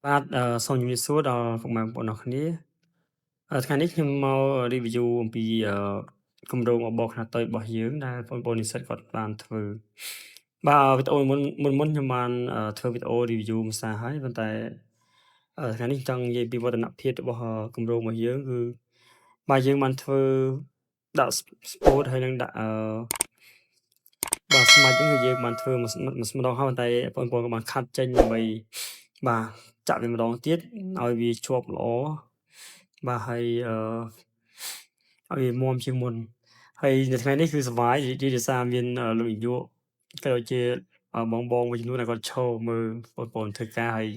បាទសូមជំរាបសួរដល់ពុកម៉ែបងប្អូនអរគ្នាថ្ងៃនេះខ្ញុំមក review អំពីគម្រោងរបរខ្នាតតូចរបស់យើងដែលបងប្អូននិស្សិតគាត់បានធ្វើបាទវីដេអូមុនខ្ញុំបានធ្វើវីដេអូ review មួយសារហើយប៉ុន្តែថ្ងៃនេះចង់និយាយពីវឌ្ឍនភាពរបស់គម្រោងរបស់យើងគឺបាទយើងបានធ្វើដាក់ sport ហើយនឹងដាក់បាទស្មាច់ហ្នឹងគឺយើងបានធ្វើម្ដងហើយប៉ុន្តែបងប្អូនក៏បានខាត់ចេញដើម្បីបាទចាក់វាម្ដងទៀតឲ្យវាជាប់ល្អបាទហើយឲ្យវាមាំជាងមុនហើយនៅថ្ងៃនេះគឺសប្បាយដោយសារមានលោកនាយកក៏ដូចជាបងមួយចំនួនដែលគាត់ឈរមើលបងប្អូនធ្វើការហើយ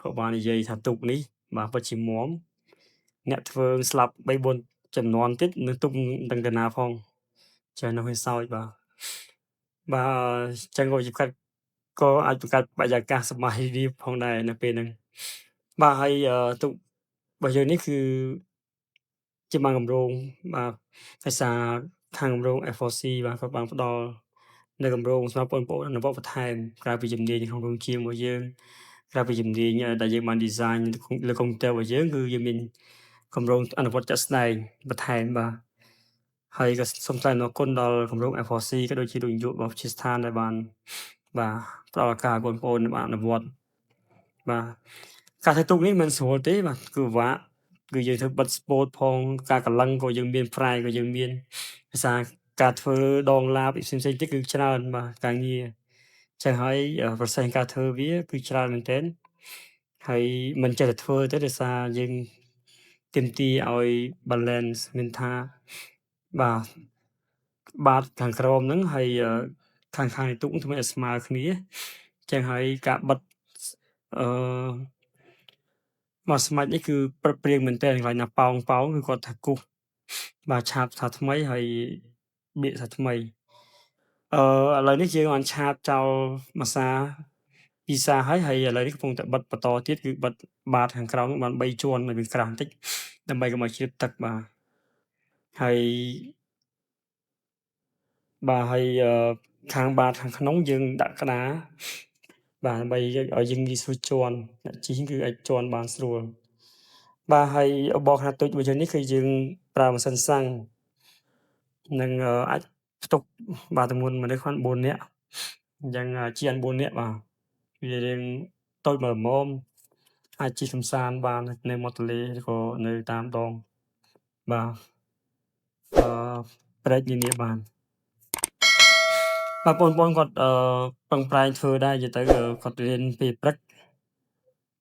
គាត់បាននិយាយថាទូកនេះបាទពិតជាមាំអ្នកធ្វើស្លាប់3-4ជំនាន់ទៀតនៅទុកមិនដឹងទៅណាផងចេះនៅឲ្យសោចបាទចឹងក៏ជាក៏អាចបង្កើតបរិយាកាសសប្បាយរីករាយផងដែរនៅពេលហ្នឹងបាទហើយទូករបស់យើងនេះគឺជាបានគម្រោងបាទដោយសារខាងគម្រោង F4C បាទគាត់បានផ្ដល់នៅគម្រោងសម្រាប់បងប្អូនអនុវត្តបន្ថែមក្រៅពីជំនាញក្នុងរោងជាងរបស់យើងក្រៅពីជំនាញដែលយើងបាន design លើកុំព្យូទ័ររបស់យើងគឺយើងមានគម្រោងអនុវត្តជាក់ស្ដែងបន្ថែមបាទហើយក៏សូមថ្លែងអំណរគុណដល់គម្រោង F4C ក៏ដូចជាលោកនាយករបស់វិទ្យាស្ថានដែលបានបាទផ្ដល់ឱកាសឲ្យបងប្អូនបានអនុវត្តបាទការធ្វើទូកនេះមិនស្រួលទេបាទគឺពិបាកគឺយើងធ្វើបិទ sport ផងការកលឹងក៏យើងមាន fry ក៏យើងមានភាសាការធ្វើដងឡាបផ្សេងៗទៀតគឺច្រើនបាទការងារចឹងហើយprocess ការធ្វើវាគឺច្រើនមែនទែនហើយមិនចេះតែធ្វើទេដោយសារយើងទាមទារឲ្យ balance មានថាបាទបាតខាងក្រោមហ្នឹងហើយខាងនៃទូកធ្វើឲ្យស្មើគ្នាចឹងហើយការបិទអឺមកស្មាច់នេះគឺព្រឹកព្រៀងមែនទែនកន្លែងណាប៉ោងគឺគាត់ថាគូសបាទឆាបថាថ្មីហើយបៀកថាថ្មីឥឡូវនេះយើងបានឆាបចោលមួយសារពីរសារហើយឥឡូវនេះកំពុងតែបិទបន្តទៀតគឺបិទបាតខាងក្រោមហ្នឹងបាន3ជាន់ឲ្យវាក្រាស់បន្តិចដើម្បីកុំឲ្យជ្រាបទឹកបាទហើយខាងបាតខាងក្នុងយើងដាក់ក្តារបាទដើម្បីឲ្យយើងងាយស្រួលជាន់អ្នកជិះគឺអាចជាន់បានស្រួលបាទហើយរបរខ្នាតតូចរបស់យើងនេះគឺយើងប្រើម៉ាស៊ីនសាំងនិងអាចផ្ទុកបាទទម្ងន់មនុស្សបាន4នាក់អញ្ចឹងជិះបាន4នាក់បាទវារាងតូចល្មមអាចជិះកម្សាន្តបាននៅមាត់ទន្លេឬក៏នៅតាមដងបាទព្រែកនានាបានបាទបងប្អូនគាត់ប្រឹងប្រែងធ្វើដែរនិយាយទៅគាត់រៀនពេលព្រឹក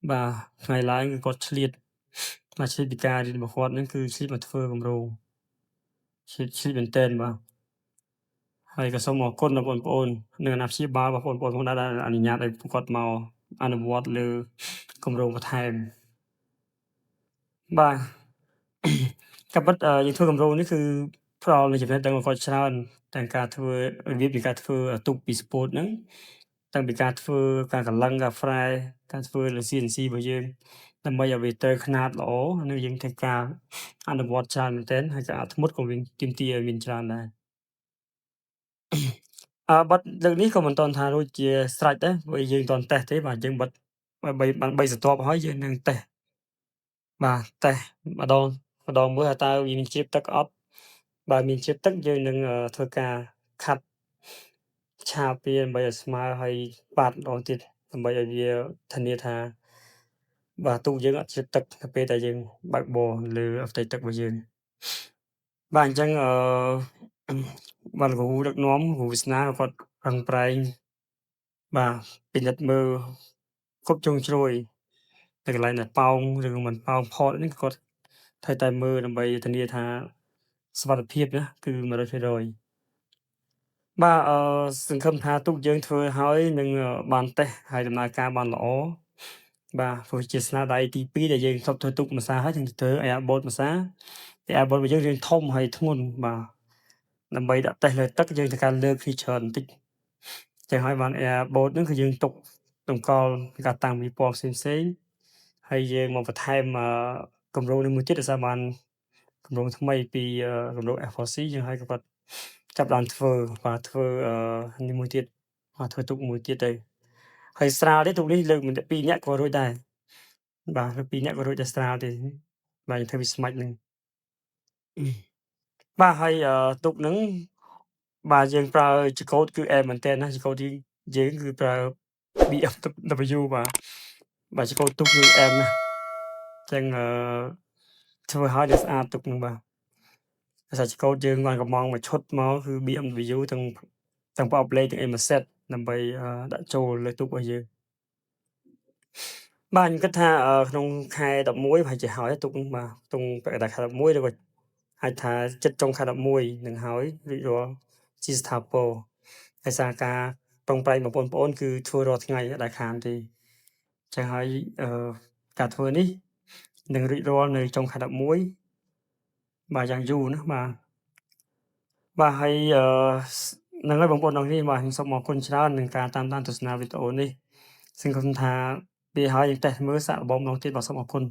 បាទថ្ងៃឡើងគឺគាត់ឆ្លៀតពីការរៀនរបស់គាត់ហ្នឹងគឺឆ្លៀតមកធ្វើគម្រោងឆ្លៀតមែនទែនបាទហើយក៏សូមអរគុណដល់បងប្អូននិងអាណាព្យាបាលរបស់បងប្អូនផងដែរដែលអនុញ្ញាតឲ្យពួកគាត់មកអនុវត្តលើគម្រោងបន្ថែមបាទការពិតយើងធ្វើគម្រោងនេះគឺផ្ដល់នូវចំណេះដឹងឲ្យគាត់ច្រើនទាំងការធ្វើរបៀបនៃការធ្វើទូកពីស្ពោតហ្នឹងតាំងពីការធ្វើការកលឹងការ fry ការធ្វើលើ CNC របស់យើងដើម្បីឲ្យវាត្រូវខ្នាតល្អនឹងយើងត្រូវការអនុវត្តច្រើនមែនទែនហើយការអត់ធ្មត់ក៏មានទាមទារឲ្យមានច្រើនដែរបិទលើកនេះក៏មិនទាន់ថារួចជាស្រេចដែរព្រោះយើងមិនទាន់តេស្តទេបាទយើងបិទបាន3ស្រទាប់ហើយយើងនឹងតេស្តបាទតេស្តម្ដងមើលថាតើវាមានជ្រាបទឹកអត់បើមានជ្រាបទឹកយើងនឹងធ្វើការខាត់ឆាបវាដើម្បីឲ្យស្មើហើយបាតម្ដងទៀតដើម្បីឲ្យវាធានាថាបាទទូកយើងអត់ជ្រាបទឹកនៅពេលដែលយើងបើកបរលើផ្ទៃទឹករបស់យើងបាទអញ្ចឹងបាទគ្រូដឹកនាំគ្រូវាសនាគាត់ប្រឹងប្រែងបាទពិនិត្យមើលគ្រប់ជ្រុងជ្រោយនៅកន្លែងដែលប៉ោងឬមិនប៉ោងផតនេះគាត់ត្រូវតែមើលដើម្បីធានាថាសុវត្ថិភាពណាគឺ100%បាទសង្ឃឹមថាទូកយើងធ្វើហើយនឹងបានតេស្តហើយដំណើរការបានល្អបាទព្រោះជាស្នាដៃទី2ដែលយើងធ្លាប់ធ្វើទូកម្សាហើយយើងធ្វើ airboat ម្សាតែ airboat របស់យើងរាងធំហើយធ្ងន់បាទដើម្បីដាក់តេស្តលើទឹកយើងត្រូវការលើកគ្នាច្រើនបន្តិចចឹងហើយបាន airboat ហ្នឹងគឺយើងទុកតម្កល់ការតាំងពីពណ៌ផ្សេងៗហើយយើងមកបន្ថែមគម្រោងនេះមួយទៀតដោយសារបានគម្រោងថ្មីពីគម្រោង F4C យើងឲ្យគាត់ចាប់ផ្ដើមធ្វើនេះមួយទៀតធ្វើទូកមួយទៀតទៅហើយស្រាលទេទូកនេះលើក2នាក់ក៏រួចដែរ បាទ 2 នាក់ក៏រួចដែរស្រាលទេ បាទយើងធ្វើវាស្មាច់នឹង បាទហើយទូកហ្នឹងបាទយើងប្រើចង្កូតគឺអែមមែនទែនណាចង្កូតយើងគឺប្រើ BMW បាទចង្កូតទូកគឺអែមណាស់អញ្ចឹងធ្វើឲ្យវាស្អាតទូកហ្នឹងបាទដោយសារចង្កូតយើងបានកំងមួយឈុតមកគឺ BMW ទាំងប្រអប់លេខទាំងអីមួយសេតដើម្បីដាក់ចូលលើទូករបស់យើងបាទខ្ញុំគិតថាក្នុងខែ11ប្រហែលជាហើយទូកហ្នឹងបាទក្នុងពាក់កណ្ដាលខែ11ឬក៏អាចថាជិតចុងខែ11នឹងហើយរួចរាល់ជាស្ថាពរដោយសារការប្រឹងប្រែងរបស់បងប្អូនគឺធ្វើរាល់ថ្ងៃអត់ដែលខានទេចឹងហើយការធ្វើនេះនឹងរួចរាល់នៅចុងខែ11បាទយ៉ាងយូរណាស់បាទហើយហ្នឹងហើយបងប្អូនទាំងអស់គ្នាបាទខ្ញុំសូមអរគុណច្រើននឹងការតាមដានទស្សនាវីដេអូនេះសង្ឃឹមថាពេលហើយយើងតេស្តមើលសាកល្បងម្ដងទៀតបាទសូមអរគុណ